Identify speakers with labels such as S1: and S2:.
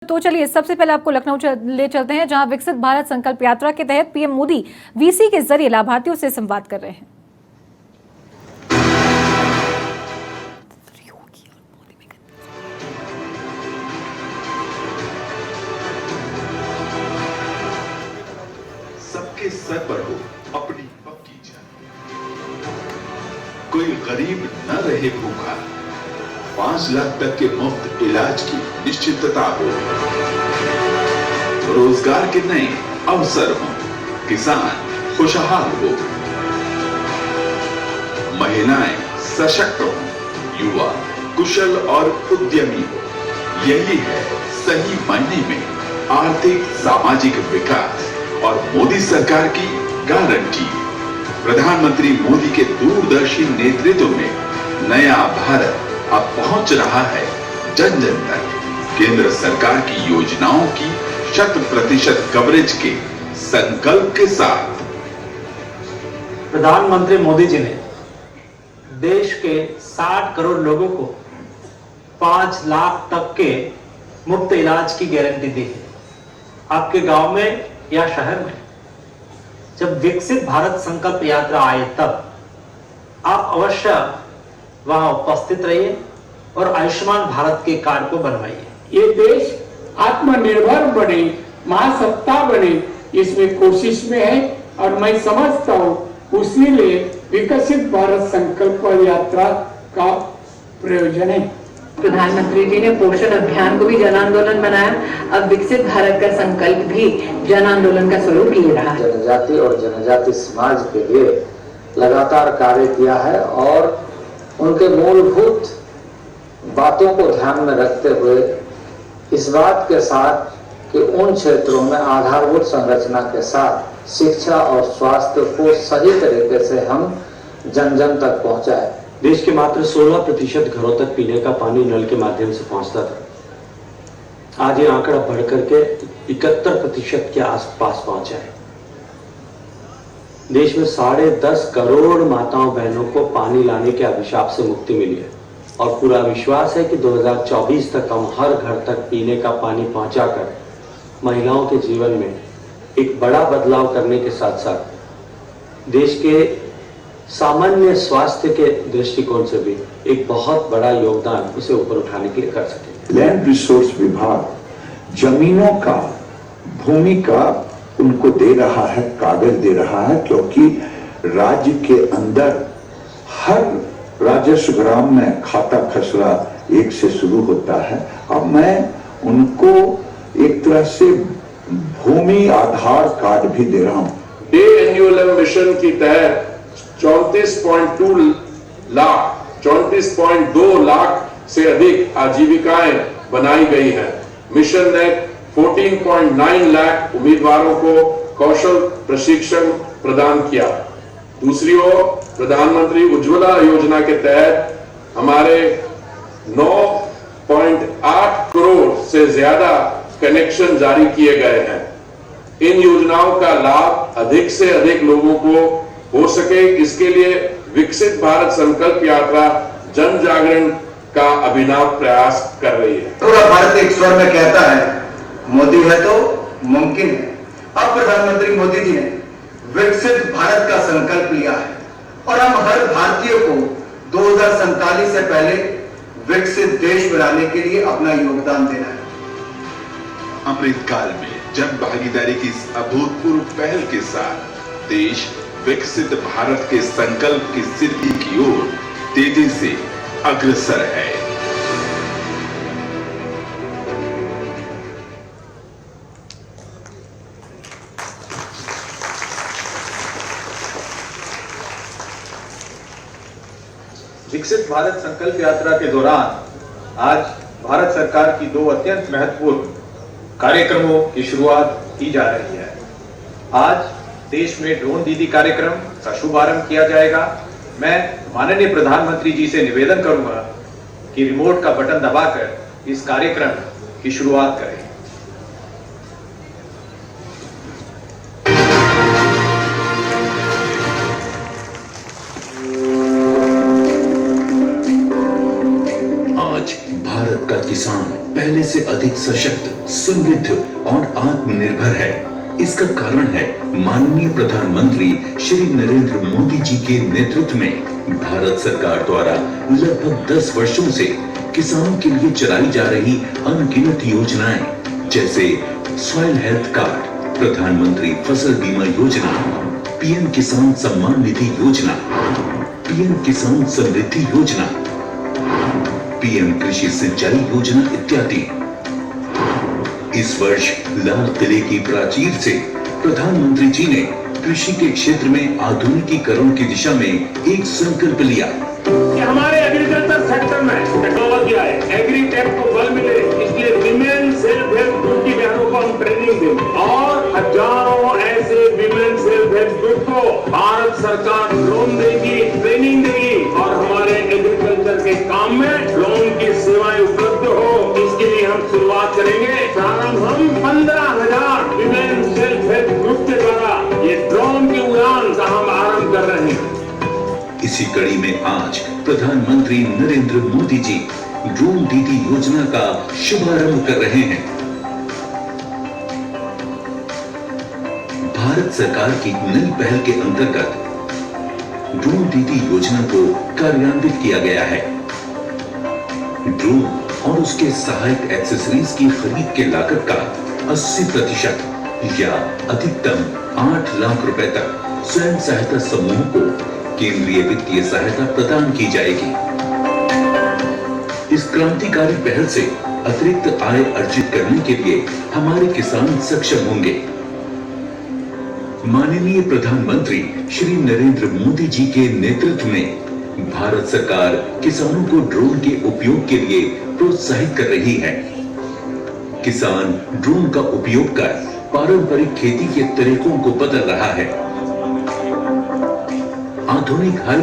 S1: तो चलिए सबसे पहले आपको लखनऊ ले चलते हैं, जहां विकसित भारत संकल्प यात्रा के तहत पीएम मोदी वीसी के जरिए लाभार्थियों से संवाद कर रहे हैं।
S2: सबके सर पर हो अपनी पक्की जान, कोई गरीब न रहे भूखा, 5 लाख तक के मुफ्त इलाज की निश्चितता हो, रोजगार के नए अवसर हो, किसान खुशहाल हो, महिलाएं सशक्त हो, युवा कुशल और उद्यमी हो। यही है सही मायने में आर्थिक सामाजिक विकास और मोदी सरकार की गारंटी। प्रधानमंत्री मोदी के दूरदर्शी नेतृत्व में नया भारत अब पहुंच रहा है जन जन तक। केंद्र सरकार की योजनाओं की 100% कवरेज के संकल्प के साथ
S3: प्रधानमंत्री मोदी जी ने देश के 60 करोड़ लोगों को 5 लाख तक के मुफ्त इलाज की गारंटी दी है। आपके गांव में या शहर में जब विकसित भारत संकल्प यात्रा आए तब आप अवश्य वहां उपस्थित रहिए और आयुष्मान भारत के कार्ड को बनवाइए।
S4: ये देश आत्मनिर्भर बने, महासत्ता बने, इसमें कोशिश में है और मैं समझता हूँ उसीलिए विकसित भारत संकल्प यात्रा का प्रयोजन है।
S5: प्रधानमंत्री जी ने पोषण अभियान को भी जन आंदोलन बनाया, अब विकसित भारत का संकल्प भी जन आंदोलन का स्वरूप ले रहा है।
S6: जनजाति और जनजाति समाज के लिए लगातार कार्य किया है और उनके मूलभूत बातों को ध्यान में रखते हुए इस बात के साथ कि उन क्षेत्रों में आधारभूत संरचना के साथ शिक्षा और स्वास्थ्य को सही तरीके से हम जन जन तक पहुंचाए।
S3: देश के मात्र 16% घरों तक पीने का पानी नल के माध्यम से पहुंचता था। आज ये आंकड़ा बढ़कर के 71% के आसपास पहुंचा है। देश में 10.5 करोड़ माताओं बहनों को पानी लाने के अभिशाप से मुक्ति मिली है और पूरा विश्वास है कि 2024 तक हम हर घर तक पीने का पानी पहुंचाकर महिलाओं के जीवन में एक बड़ा बदलाव करने के साथ साथ देश के सामान्य स्वास्थ्य के दृष्टिकोण से भी एक बहुत बड़ा योगदान उसे ऊपर उठाने के लिए कर सकेंगे।
S7: लैंड रिसोर्स विभाग जमीनों का, भूमि का उनको दे रहा है, कागज दे रहा है, क्योंकि राज्य के अंदर हर राजस्व ग्राम में खाता खसरा 1 से शुरू होता है। अब मैं उनको एक तरह से भूमि आधार कार्ड भी दे रहा हूं।
S8: डे एन्युअल मिशन के तहत 34.2 लाख से अधिक आजीविकाएं बनाई गई हैं। मिशन ने 14.9 लाख उम्मीदवारों को कौशल प्रशिक्षण प्रदान किया। दूसरी ओर प्रधानमंत्री उज्ज्वला योजना के तहत हमारे 9.8 करोड़ से ज्यादा कनेक्शन जारी किए गए हैं। इन योजनाओं का लाभ अधिक से अधिक लोगों को हो सके, इसके लिए विकसित भारत संकल्प यात्रा जन जागरण का अभिनव प्रयास कर रही है।
S9: पूरा भारत एक स्वर में कहता है मोदी है तो मुमकिन है। अब प्रधानमंत्री मोदी जी ने विकसित भारत का संकल्प लिया है और हम हर भारतीय को 2047 से पहले विकसित देश बनाने के लिए अपना योगदान देना है।
S2: अमृतकाल में जन भागीदारी की इस अभूतपूर्व पहल के साथ देश विकसित भारत के संकल्प की सिद्धि की ओर तेजी से अग्रसर है।
S10: विकसित भारत संकल्प यात्रा के दौरान आज भारत सरकार की 2 अत्यंत महत्वपूर्ण कार्यक्रमों की शुरुआत की जा रही है। आज देश में ड्रोन दीदी कार्यक्रम का शुभारंभ किया जाएगा। मैं माननीय प्रधानमंत्री जी से निवेदन करूंगा कि रिमोट का बटन दबाकर इस कार्यक्रम की शुरुआत करें।
S2: आज भारत का किसान पहले से अधिक सशक्त, समृद्ध और आत्मनिर्भर है। इसका कारण है माननीय प्रधानमंत्री श्री नरेंद्र मोदी जी के नेतृत्व में भारत सरकार द्वारा लगभग 10 वर्षों से किसानों के लिए चलाई जा रही अनगिनत योजनाएं, जैसे सॉइल हेल्थ कार्ड, प्रधानमंत्री फसल बीमा योजना, पीएम किसान सम्मान निधि योजना, पीएम किसान समृद्धि योजना, पीएम कृषि सिंचाई योजना इत्यादि। इस वर्ष लाल किले की प्राचीर से प्रधानमंत्री जी ने कृषि के क्षेत्र में आधुनिकीकरण की दिशा में एक संकल्प लिया
S11: कि हमारे एग्रीकल्चर सेक्टर में टेक्नोलॉजी आए, एग्रीटेक को बल मिले, इसलिए विमेन सेल्फ हेल्प ग्रुप की बहनों को हम ट्रेनिंग दें और हजारों ऐसे विमेन सेल्फ हेल्प ग्रुप को भारत सरकार लोन देगी, ट्रेनिंग देगी और हमारे एग्रीकल्चर के काम में लोन की सेवाएं उपलब्ध हो। इसके लिए हम शुरुआत करेंगे। प्रारंभ हम 15,000 विमेन सेल्फ हेल्प ग्रुप के द्वारा ये ड्रोन की उड़ान का हम आरंभ कर रहे हैं।
S2: इसी कड़ी में आज प्रधानमंत्री नरेंद्र मोदी जी ड्रोन दीदी योजना का शुभारंभ कर रहे हैं। भारत सरकार की नई पहल के अंतर्गत ड्रोन दीदी योजना को कार्यान्वित किया गया है। ड्रोन और उसके सहायक एक्सेसरीज की खरीद के लागत का 80% या अधिकतम 8 लाख रुपए तक स्वयं सहायता समूह को केंद्रीय वित्तीय सहायता प्रदान की जाएगी। इस क्रांतिकारी पहल से अतिरिक्त आय अर्जित करने के लिए हमारे किसान सक्षम होंगे। माननीय प्रधानमंत्री श्री नरेंद्र मोदी जी के नेतृत्व में भारत सरकार किसानों को ड्रोन के उपयोग के लिए प्रोत्साहित कर रही है। किसान ड्रोन का उपयोग कर पारंपरिक खेती के तरीकों को बदल रहा है। आधुनिक हाई